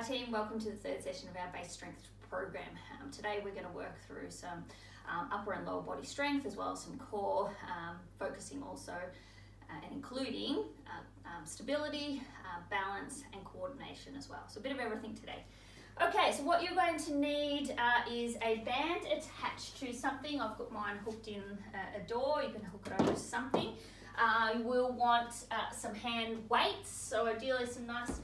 team, welcome to the third session of our base strength program. Today we're going to work through some upper and lower body strength as well as some core, focusing also and including stability, balance and coordination as well. So a bit of everything today. Okay, so what you're going to need is a band attached to something. I've got mine hooked in a door. You can hook it over to something. You will want some hand weights, so ideally some nice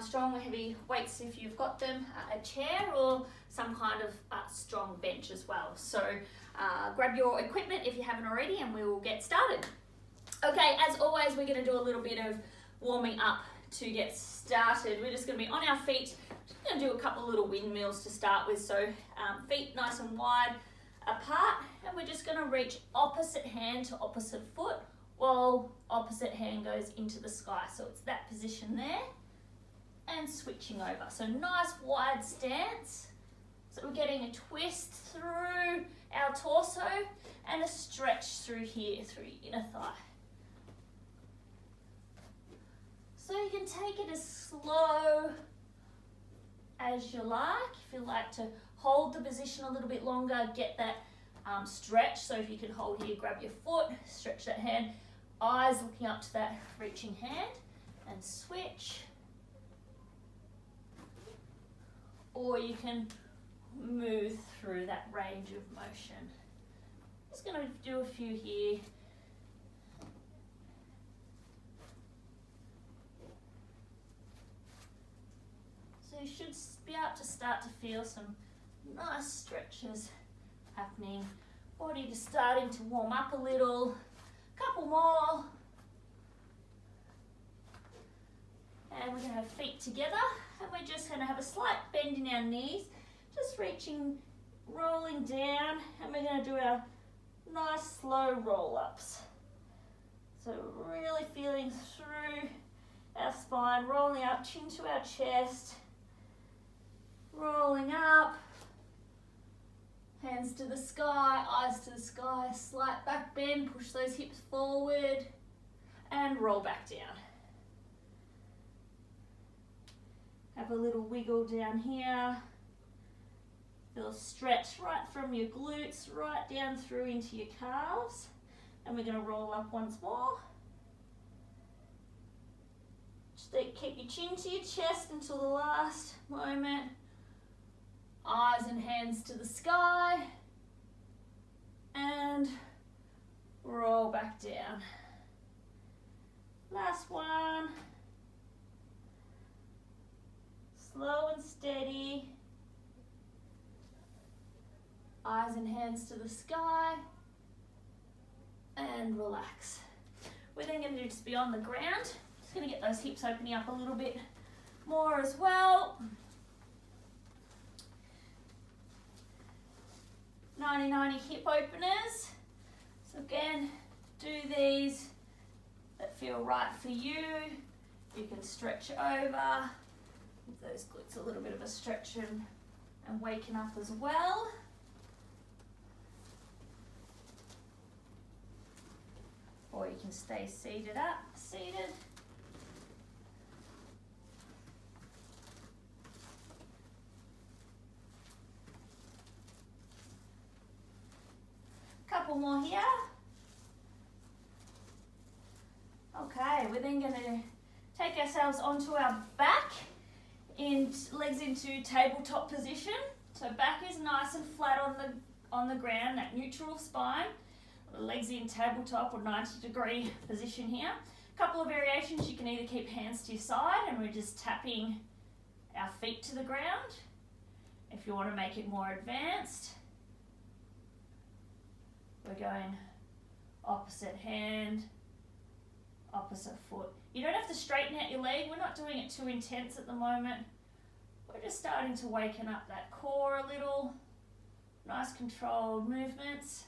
strong heavy weights if you've got them, a chair or some kind of strong bench as well. So grab your equipment if you haven't already and we will get started. Okay, as always we're going to do a little bit of warming up to get started. We're just going to be on our feet. Just going to do a couple of little windmills to start with. So feet nice and wide apart, and we're just going to reach opposite hand to opposite foot while opposite hand goes into the sky. So it's that position there and switching over. So nice wide stance. So we're getting a twist through our torso and a stretch through here, through your inner thigh. So you can take it as slow as you like. If you like to hold the position a little bit longer, get that stretch. So if you can hold here, grab your foot, stretch that hand, eyes looking up to that reaching hand and switch. Or you can move through that range of motion. Just going to do a few here. So you should be able to start to feel some nice stretches happening. Body just starting to warm up a little. Couple more. And we're going to have feet together. And we're just going to have a slight bend in our knees, just reaching, rolling down, and we're going to do our nice slow roll-ups. So really feeling through our spine, rolling up, chin to our chest, rolling up, hands to the sky, eyes to the sky, slight back bend, push those hips forward, and roll back down. Have a little wiggle down here. Feel a stretch right from your glutes, right down through into your calves. And we're going to roll up once more. Just keep your chin to your chest until the last moment. Eyes and hands to the sky. And roll back down. Last one. Slow and steady. Eyes and hands to the sky. And relax. We're then going to just be on the ground. Just going to get those hips opening up a little bit more as well. 90-90 hip openers. So again, do these that feel right for you. You can stretch over. Give those glutes a little bit of a stretch and waking up as well. Or you can stay seated. Couple more here. Okay, we're then going to take ourselves onto our back. Legs into tabletop position. So back is nice and flat on the ground, that neutral spine. Legs in tabletop or 90-degree position here. A couple of variations, you can either keep hands to your side and we're just tapping our feet to the ground. If you want to make it more advanced, we're going opposite hand, opposite foot. You don't have to straighten out your leg. We're not doing it too intense at the moment. We're just starting to waken up that core a little. Nice controlled movements.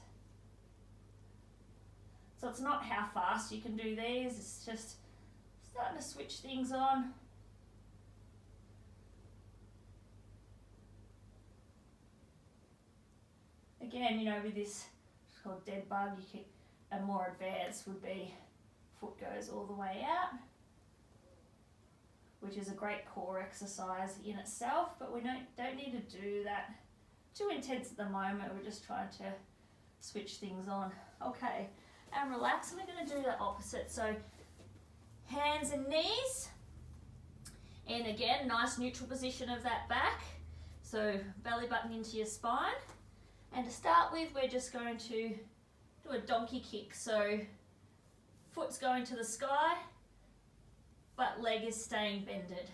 So it's not how fast you can do these. It's just starting to switch things on. Again, with this, it's called dead bug, a more advanced would be foot goes all the way out. which is a great core exercise in itself, but we don't need to do that too intense at the moment. We're just trying to switch things on. Okay, and relax, and we're going to do the opposite. So hands and knees, and again, nice neutral position of that back. So belly button into your spine. And to start with, we're just going to do a donkey kick. So foot's going to the sky, but leg is staying bended.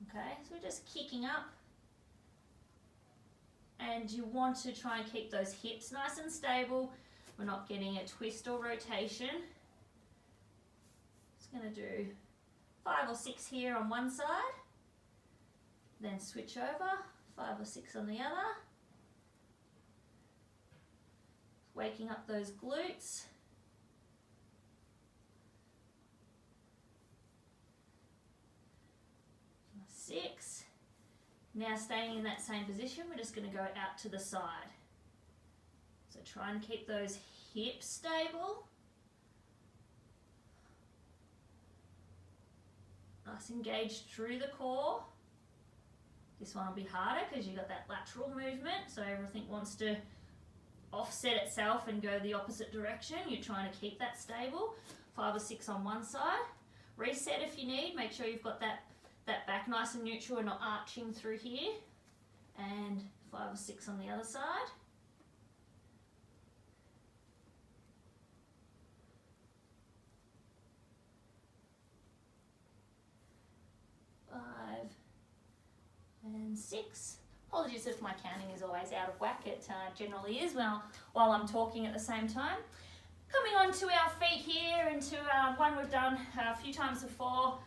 Okay, so we're just kicking up. And you want to try and keep those hips nice and stable. We're not getting a twist or rotation. Just going to do 5 or 6 here on one side. Then switch over, 5 or 6 on the other. Waking up those glutes. 6. Now staying in that same position, we're just going to go out to the side. So try and keep those hips stable. Nice engaged through the core. This one will be harder because you've got that lateral movement, so everything wants to offset itself and go the opposite direction. You're trying to keep that stable. 5 or 6 on one side. Reset if you need. Make sure you've got that back nice and neutral and not arching through here. And 5 or 6 on the other side. And 6. Apologies if my counting is always out of whack. It generally is while I'm talking at the same time. Coming on to our feet here into one we've done a few times before,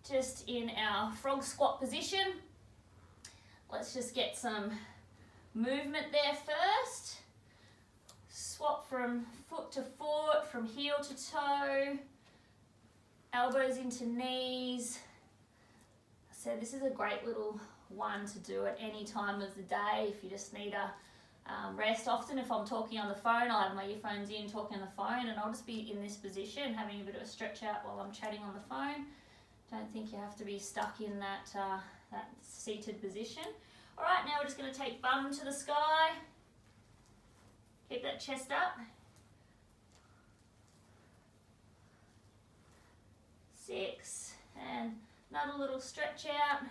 just in our frog squat position. Let's just get some movement there first. Swap from foot to foot, from heel to toe, elbows into knees. So this is a great little one to do at any time of the day if you just need a rest. Often if I'm talking on the phone, I'll have my earphones in, talking on the phone, and I'll just be in this position having a bit of a stretch out while I'm chatting on the phone. Don't think you have to be stuck in that seated position. All right, now we're just going to take bum to the sky. Keep that chest up. 6, and another little stretch out.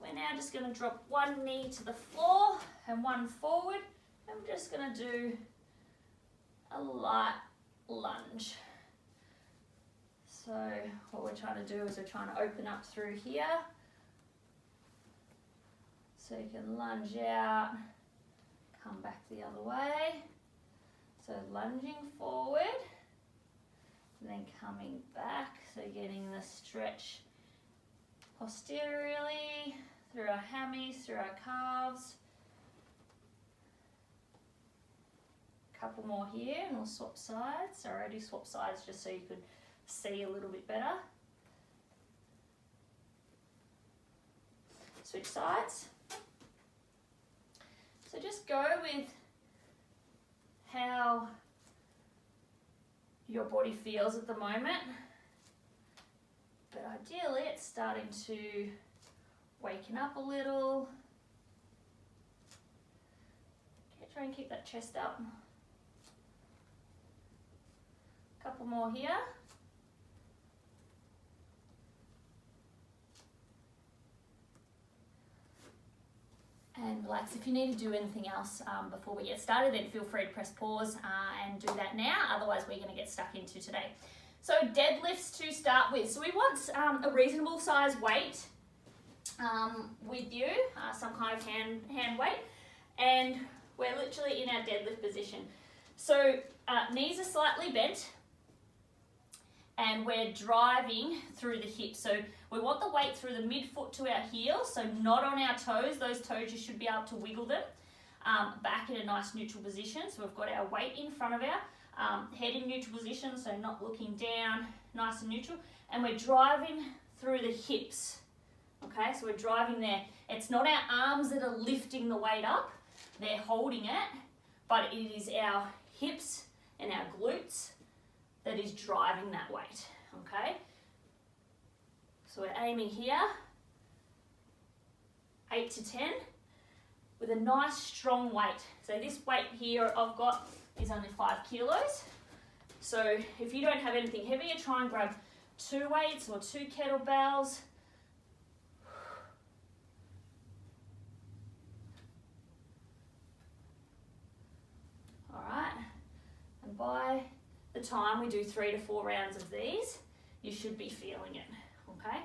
We're now just going to drop one knee to the floor and one forward. And we're just going to do a light lunge. So what we're trying to do is we're trying to open up through here. So you can lunge out, come back the other way. So lunging forward and then coming back. So getting the stretch posteriorly, through our hammies, through our calves. Couple more here and we'll swap sides. Sorry, I do swap sides just so you could see a little bit better. Switch sides. So just go with how your body feels at the moment. But ideally it's starting to waken up a little. Okay, try and keep that chest up. Couple more here. And relax. If you need to do anything else before we get started, then feel free to press pause and do that now. Otherwise, we're going to get stuck into today. So deadlifts to start with. So we want a reasonable size weight with you, some kind of hand weight, and we're literally in our deadlift position. So knees are slightly bent, and we're driving through the hips. So we want the weight through the midfoot to our heel, so not on our toes. Those toes, you should be able to wiggle them back in a nice neutral position. So we've got our weight in front of our head in neutral position, so not looking down, nice and neutral. And we're driving through the hips. Okay, so we're driving there. It's not our arms that are lifting the weight up, they're holding it, but it is our hips and our glutes that is driving that weight, okay? So we're aiming here, 8 to 10, with a nice strong weight. So this weight here I've got is only 5 kilos. So if you don't have anything heavier, try and grab 2 weights or 2 kettlebells. All right, and by the time we do 3 to 4 rounds of these, you should be feeling it, okay?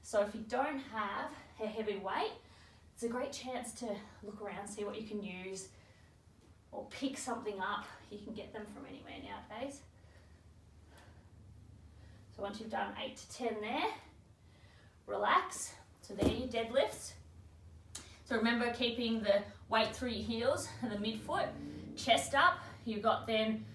So if you don't have a heavy weight, it's a great chance to look around, see what you can use, or pick something up. You can get them from anywhere nowadays. So once you've done 8 to 10 there, relax. So there are your deadlifts. So remember keeping the weight through your heels and the midfoot, chest up. You've got then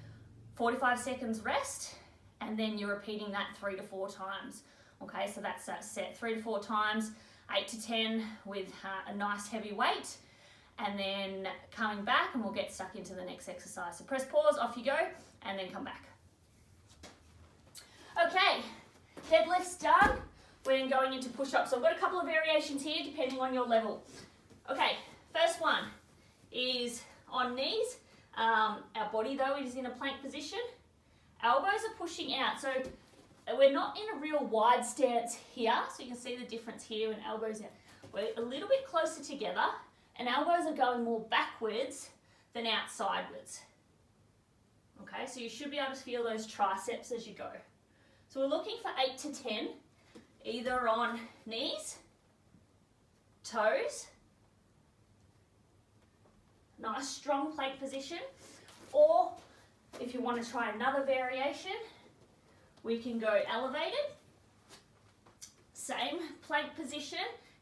45 seconds rest, and then you're repeating that 3 to 4 times. Okay, so that's that set, 3 to 4 times, 8 to 10 with a nice heavy weight, and then coming back, and we'll get stuck into the next exercise. So press pause, off you go, and then come back. Okay, deadlifts done. We're then going into push-ups. So I've got a couple of variations here depending on your level. Okay, first one is on knees. Our body though is in a plank position. Elbows are pushing out. So we're not in a real wide stance here. So you can see the difference here when elbows out. We're a little bit closer together, and elbows are going more backwards than out sidewards. Okay, so you should be able to feel those triceps as you go. So we're looking for 8 to 10, either on knees, toes, nice strong plank position, or if you want to try another variation, we can go elevated, same plank position,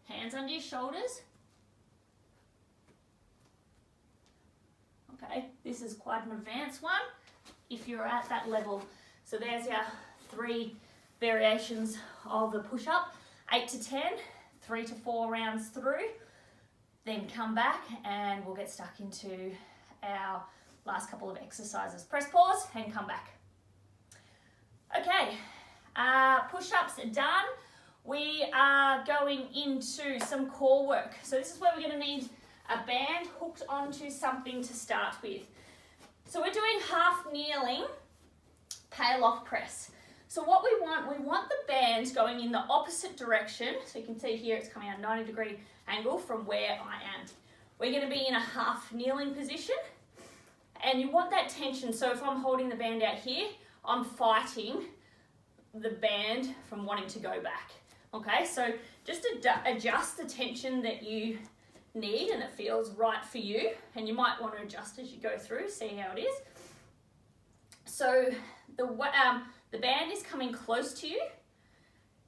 hands under your shoulders. Okay, this is quite an advanced one if you're at that level. So there's our 3 variations of the push-up, 8 to 10, 3 to 4 rounds through, then come back and we'll get stuck into our last couple of exercises. Press pause and come back. Okay, push-ups are done. We are going into some core work. So this is where we're going to need a band hooked onto something to start with. So we're doing half kneeling Pallof Press. So what we want the band going in the opposite direction. So you can see here it's coming out 90-degree angle from where I am. We're going to be in a half kneeling position, and you want that tension. So if I'm holding the band out here, I'm fighting the band from wanting to go back. Okay, so just adjust the tension that you need and it feels right for you, and you might want to adjust as you go through, see how it is. So the band is coming close to you,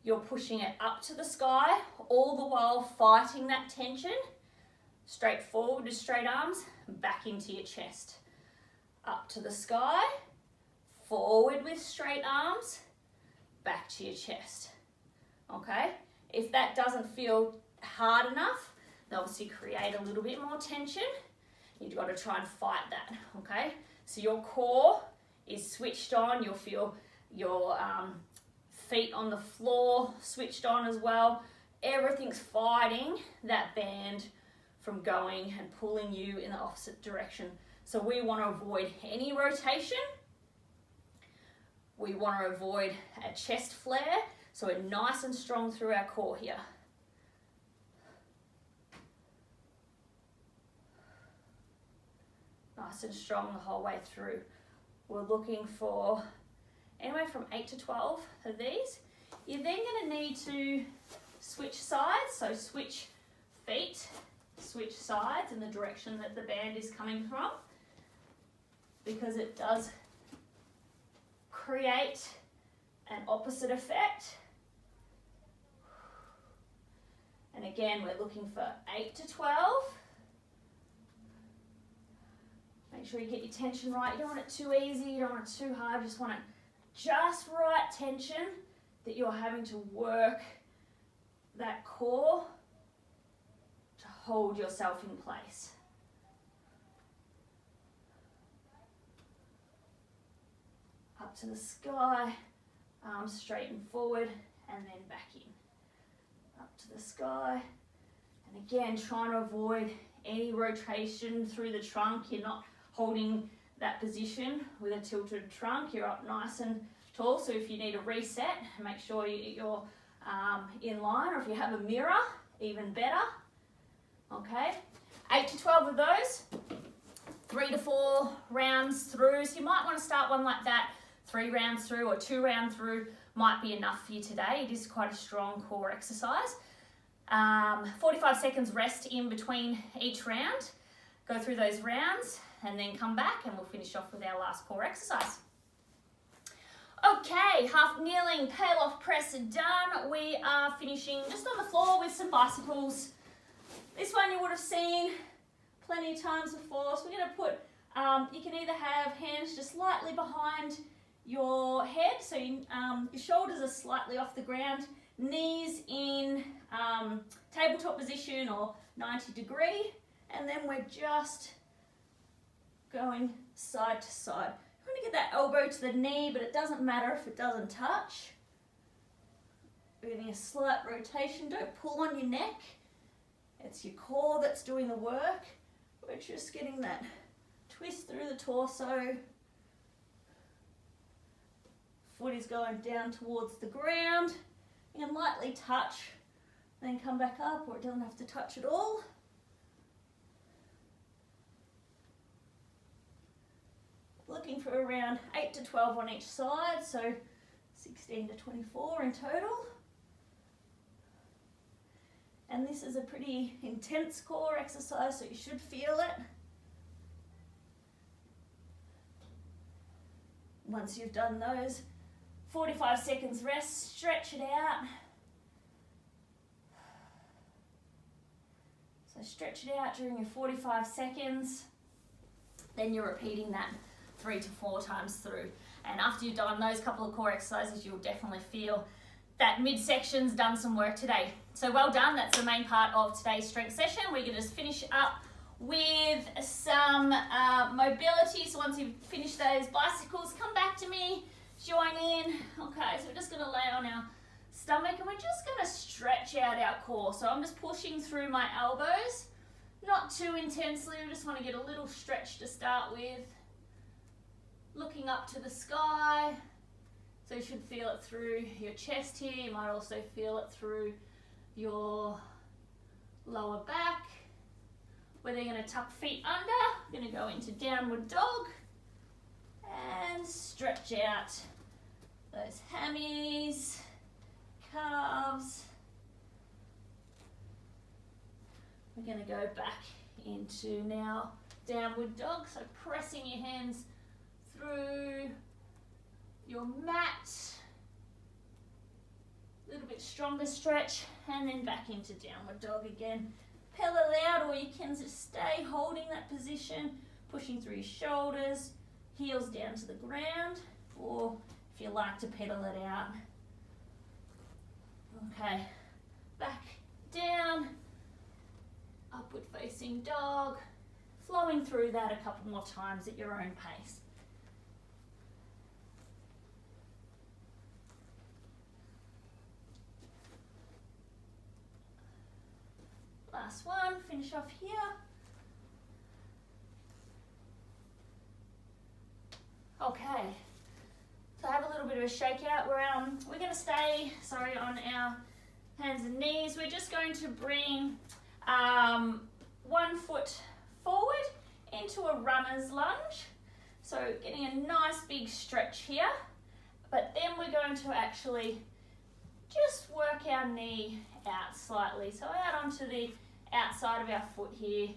you're pushing it up to the sky, all the while fighting that tension, straight forward with straight arms, back into your chest, up to the sky, forward with straight arms, back to your chest. Okay, if that doesn't feel hard enough, then obviously create a little bit more tension. You've got to try and fight that. Okay, so your core is switched on. You'll feel your feet on the floor switched on as well. Everything's fighting that band from going and pulling you in the opposite direction. So we want to avoid any rotation. We want to avoid a chest flare, so we're nice and strong through our core here. Nice and strong the whole way through. We're looking for anywhere from 8 to 12 of these. You're then going to need to switch sides, so switch feet, switch sides in the direction that the band is coming from, because it does create an opposite effect. And again, we're looking for 8 to 12. Make sure you get your tension right. You don't want it too easy, you don't want it too hard. You just want it just right tension that you're having to work that core to hold yourself in place. Up up to the sky, arms straighten forward, and then back in. Up to the sky, and again, trying to avoid any rotation through the trunk. You're not holding that position with a tilted trunk. You're up nice and tall, so if you need a reset, make sure you're in line, or if you have a mirror, even better. Okay, 8 to 12 of those, 3 to 4 rounds through. So you might want to start one like that, 3 rounds through or 2 rounds through might be enough for you today. It is quite a strong core exercise. 45 seconds rest in between each round. Go through those rounds and then come back and we'll finish off with our last core exercise. Okay, half kneeling, Pallof Press done. We are finishing just on the floor with some bicycles. This one you would have seen plenty of times before. So we're going to put, you can either have hands just slightly behind your head, so your shoulders are slightly off the ground, knees in tabletop position or 90 degree, and then we're just going side to side. I'm going to get that elbow to the knee, but it doesn't matter if it doesn't touch. We're getting a slight rotation. Don't pull on your neck. It's your core that's doing the work. We're just getting that twist through the torso. Foot is going down towards the ground. You can lightly touch, then come back up, or it doesn't have to touch at all. Looking for around 8 to 12 on each side, so 16 to 24 in total. And this is a pretty intense core exercise, so you should feel it. Once you've done those, 45 seconds rest, stretch it out. So stretch it out during your 45 seconds. Then you're repeating that 3 to 4 times through. And after you've done those couple of core exercises, you'll definitely feel that midsection's done some work today. So well done, that's the main part of today's strength session. We're going to just finish up with some mobility. So once you've finished those bicycles, come back to me, join in. Okay, so we're just going to lay on our stomach and we're just going to stretch out our core. So I'm just pushing through my elbows, not too intensely. We just want to get a little stretch to start with. Looking up to the sky. So you should feel it through your chest here. You might also feel it through your lower back. Where they're going to tuck feet under. Going to go into downward dog. And stretch out those hammies, calves. We're going to go back into now downward dog. So pressing your hands through your mat, a little bit stronger stretch, and then back into downward dog again. Pedal it out, or you can just stay holding that position, pushing through your shoulders, heels down to the ground, or if you like to pedal it out. Okay, back down, upward facing dog, flowing through that a couple more times at your own pace. Last one, finish off here. Okay, so have a little bit of a shakeout. We're going to stay, on our hands and knees. We're just going to bring one foot forward into a runner's lunge. So getting a nice big stretch here, but then we're going to actually just work our knee out slightly. So out onto the outside of our foot here,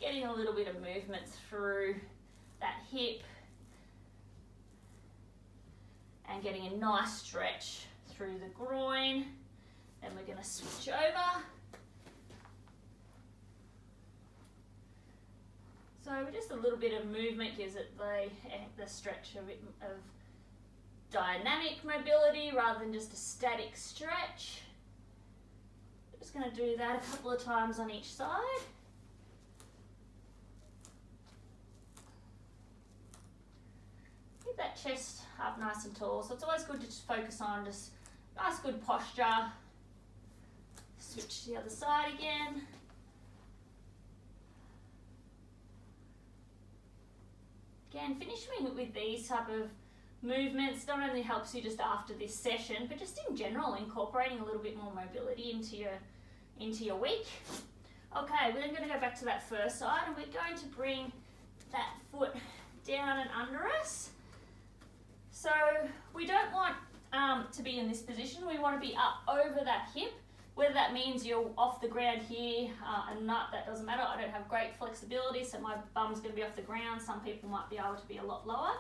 getting a little bit of movement through that hip and getting a nice stretch through the groin. Then we're going to switch over. So just a little bit of movement gives it the stretch of dynamic mobility rather than just a static stretch. Just going to do that a couple of times on each side. Keep that chest up nice and tall. So it's always good to just focus on just nice good posture. Switch to the other side again. Again, finishing with these type of movements not only helps you just after this session, but just in general, incorporating a little bit more mobility into your week. Okay, we're then going to go back to that first side, and we're going to bring that foot down and under us. So we don't want to be in this position. We want to be up over that hip. Whether that means you're off the ground here and not, that doesn't matter. I don't have great flexibility, so my bum's going to be off the ground. Some people might be able to be a lot lower.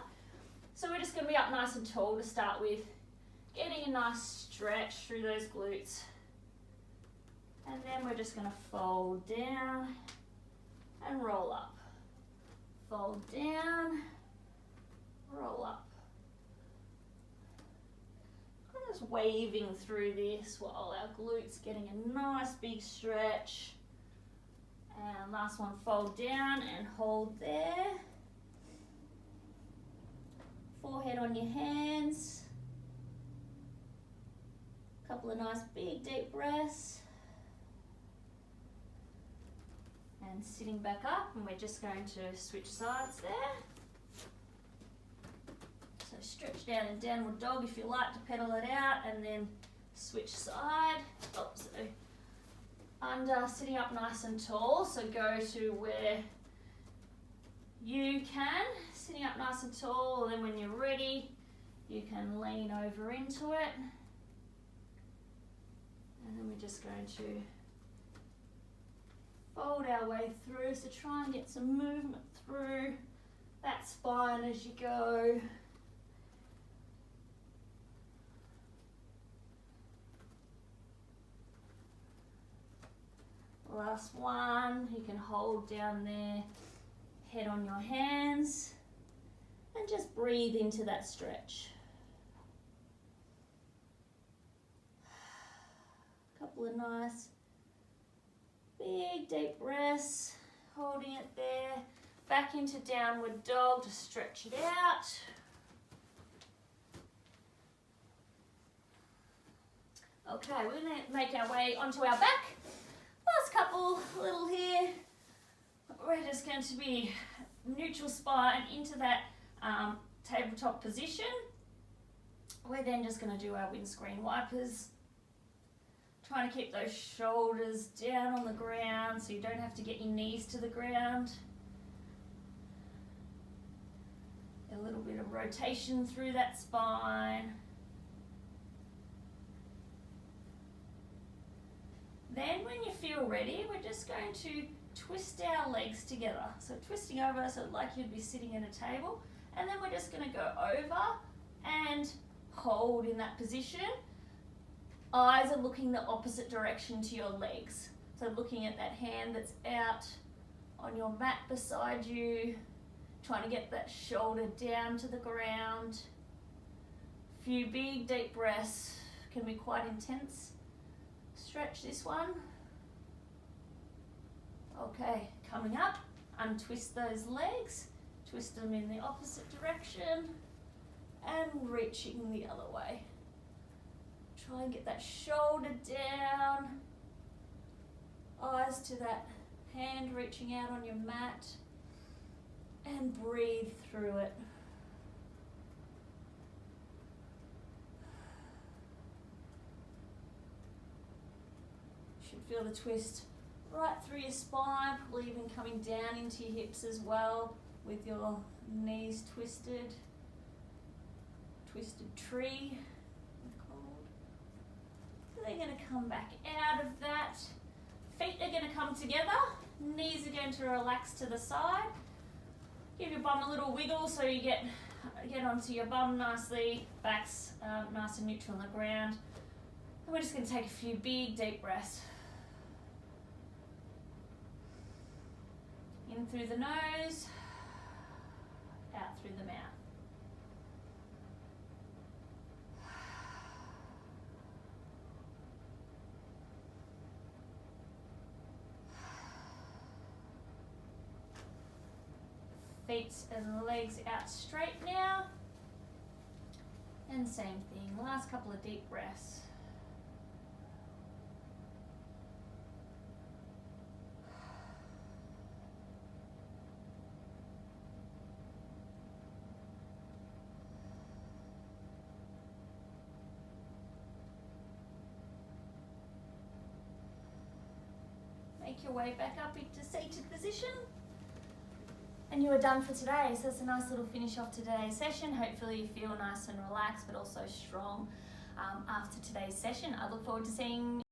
So we're just going to be up nice and tall to start with, getting a nice stretch through those glutes. And then we're just going to fold down and roll up. Fold down, roll up. Just waving through this while our glutes getting a nice big stretch. And last one, fold down and hold there. Forehead on your hands. Couple of nice big deep breaths. And sitting back up, and we're just going to switch sides there. So stretch down in downward dog if you like to pedal it out, and then switch side. Oh, so under, sitting up nice and tall. So go to where you can, sitting up nice and tall, and then when you're ready, you can lean over into it. And then we're just going to fold our way through, so try and get some movement through that spine as you go. Last one, you can hold down there, head on your hands, and just breathe into that stretch. Couple of nice big deep breaths, holding it there. Back into downward dog to stretch it out. Okay, we're going to make our way onto our back. Last couple little here. We're just going to be neutral spine into that tabletop position. We're then just going to do our windscreen wipers. Trying to keep those shoulders down on the ground so you don't have to get your knees to the ground. A little bit of rotation through that spine. Then when you feel ready, we're just going to twist our legs together. So twisting over so like you'd be sitting at a table. And then we're just going to go over and hold in that position. Eyes are looking the opposite direction to your legs. So looking at that hand that's out on your mat beside you, trying to get that shoulder down to the ground. A few big deep breaths, can be quite intense. Stretch this one. Okay, coming up, untwist those legs, twist them in the opposite direction and reaching the other way. Try and get that shoulder down, eyes to that hand reaching out on your mat, and breathe through it. You should feel the twist right through your spine, probably even coming down into your hips as well with your knees twisted. Twisted tree. They're going to come back out of that. Feet are going to come together. Knees are going to relax to the side. Give your bum a little wiggle so you get onto your bum nicely. Back's nice and neutral on the ground. And we're just going to take a few big deep breaths. In through the nose, out through the mouth. Feet and legs out straight now. And same thing, last couple of deep breaths. Make your way back up into seated position. And you are done for today. So it's a nice little finish off today's session. Hopefully you feel nice and relaxed, but also strong after today's session. I look forward to seeing